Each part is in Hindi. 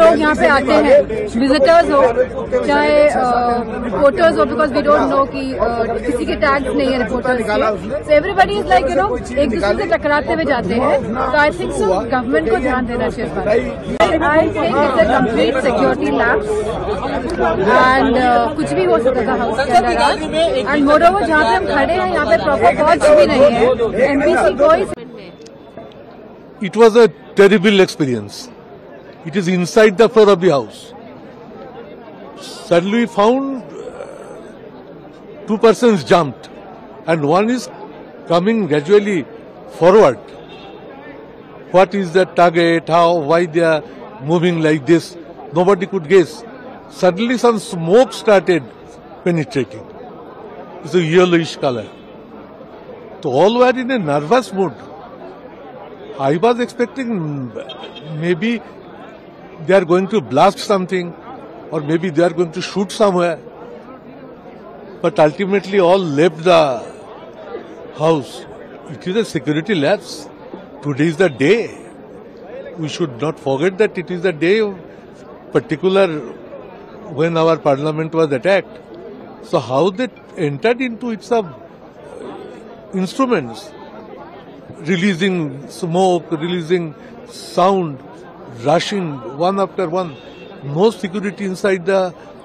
लोग यहाँ पे आते हैं, विजिटर्स हो चाहे रिपोर्टर्स हो, बिकॉज वी डोंट नो कि किसी के टैग्स नहीं है रिपोर्टर्स के, सो एवरीबडी इज लाइक एक दूसरे से टकराते हुए जाते हैं। तो आई थिंक सो गवर्नमेंट को ध्यान देना चाहिए। I think it's a complete security lapse and कुछ भी हो सकता था हाउस के अंदर। एंड मोरओवर जहाँ पे हम खड़े हैं यहाँ पे प्रॉपर वॉच भी नहीं है, एमपीसी कोई। It was a terrible experience. It is inside the floor of the house. Suddenly we found two persons jumped and one is coming gradually forward. What is the target? How? Why they are moving like this? Nobody could guess. Suddenly some smoke started penetrating. It's a yellowish color. So all were in a nervous mood. I was expecting maybe they are going to blast something or maybe they are going to shoot somewhere. But ultimately all left the house. It is a security lapse. Today is the day. We should not forget that it is the day particular when our parliament was attacked. So how they entered into its instruments, releasing smoke, releasing sound, rushing one after one. No security inside the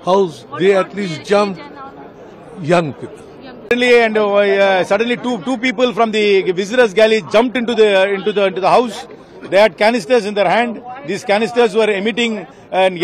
house. They at least jumped young people. And suddenly two people from the visitors galley jumped into the house. They had canisters in their hand. These canisters were emitting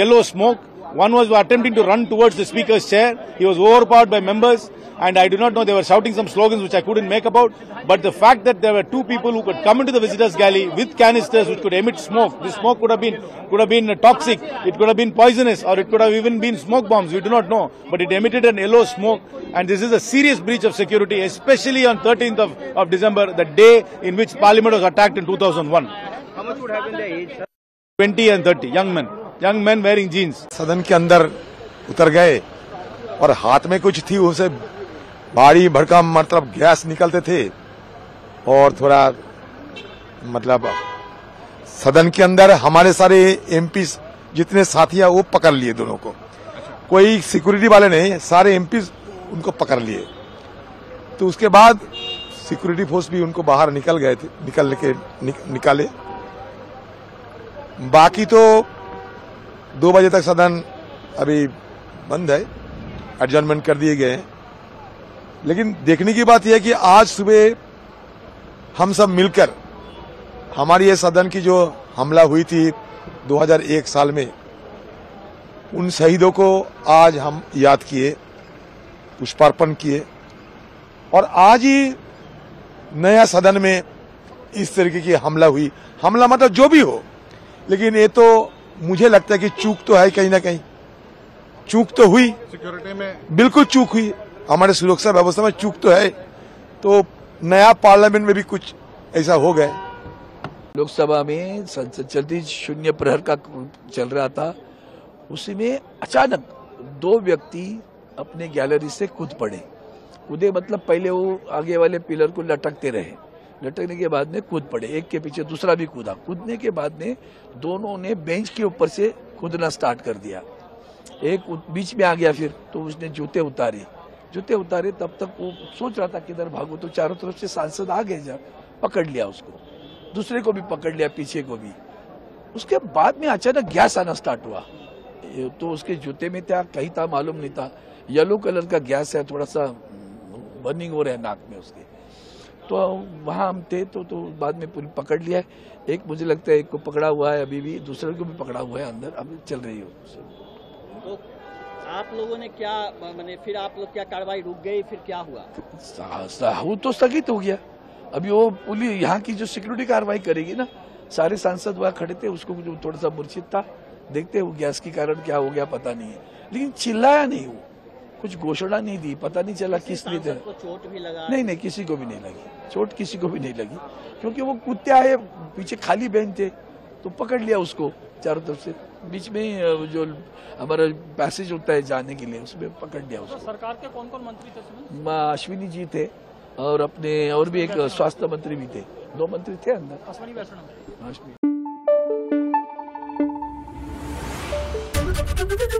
yellow smoke. One was attempting to run towards the speaker's chair. He was overpowered by members. And I do not know, they were shouting some slogans which I couldn't make about. But the fact that there were two people who could come into the visitors' galley with canisters which could emit smoke, this smoke could have been toxic, it could have been poisonous, or it could have even been smoke bombs, we do not know. But it emitted an yellow smoke, and this is a serious breach of security, especially on 13th of December, the day in which Parliament was attacked in 2001. How much would have been the age, sir? 20 and 30, young men wearing jeans. सदन के अंदर उतर गए और हाथ में कुछ थी, उसे भारी भड़कम मतलब गैस निकलते थे और थोड़ा मतलब सदन के अंदर हमारे सारे एमपी जितने साथी हैं वो पकड़ लिए दोनों को। कोई सिक्योरिटी वाले नहीं, सारे एमपी उनको पकड़ लिए। तो उसके बाद सिक्योरिटी फोर्स भी उनको बाहर निकल गए थे, निकाले। बाकी तो 2 बजे तक सदन अभी बंद है, एडजर्नमेंट कर दिए गए हैं। लेकिन देखने की बात यह है कि आज सुबह हम सब मिलकर हमारी ये सदन की जो हमला हुई थी 2001 साल में, उन शहीदों को आज हम याद किए, पुष्पार्पण किए और आज ही नया सदन में इस तरीके की हमला हुई। हमला मतलब जो भी हो, लेकिन ये तो मुझे लगता है कि चूक तो है, कहीं ना कहीं चूक तो हुई, सिक्योरिटी में बिल्कुल चूक हुई, हमारे सुरक्षा व्यवस्था में चूक तो है। तो नया पार्लियामेंट में भी कुछ ऐसा हो गया। लोकसभा में संसद चलती, शून्य प्रहर का चल रहा था, उसी में अचानक 2 व्यक्ति अपने गैलरी से कूद पड़े। कूदे मतलब पहले वो आगे वाले पिलर को लटकते रहे, लटकने के बाद में कूद पड़े, एक के पीछे दूसरा भी कूदा। कूदने के बाद में दोनों ने बेंच के ऊपर से कूदना स्टार्ट कर दिया। एक बीच में आ गया, फिर तो उसने जूते उतारे। तब तक वो सोच रहा था किधर भागो, तो चारों तरफ से सांसद आ गए, जब पकड़ लिया उसको, दूसरे को भी पकड़ लिया, पीछे को भी। उसके बाद में अचानक गैस आना स्टार्ट हुआ, तो उसके जूते में था, कहीं था मालूम नहीं था, येलो कलर का गैस है, थोड़ा सा बर्निंग हो रहा है नाक में उसके। तो वहां हम थे, तो बाद में पूरी पकड़ लिया। एक मुझे लगता है एक को पकड़ा हुआ है, अभी भी दूसरे को भी पकड़ा हुआ है, अंदर अभी चल रही है। तो आप लोगों ने क्या मैंने फिर आप लोग क्या कार्रवाई रुक गई, फिर क्या हुआ? वो तो स्थगित हो गया। अभी वो पुलिस यहाँ की जो सिक्योरिटी कार्रवाई करेगी ना, सारे सांसद वहाँ खड़े थे, उसको जो थोड़ा सा मूर्छित था, देखते वो गैस के कारण क्या हो गया पता नहीं है, लेकिन चिल्लाया नहीं, वो कुछ घोषणा नहीं दी, पता नहीं चला किस लिए। चोट भी लगा? नहीं, किसी को भी नहीं लगी चोट, किसी को भी नहीं लगी, क्योंकि वो कूदते आए, पीछे खाली बेंच थे, तो पकड़ लिया उसको चारों तरफ से। बीच में जो हमारा पैसेज होता है जाने के लिए, उसमें पकड़ लिया उसको। सरकार के कौन कौन मंत्री थे? अश्विनी जी थे और अपने और भी एक स्वास्थ्य मंत्री भी थे, 2 मंत्री थे अंदर। अश्विनी वैष्णव। है।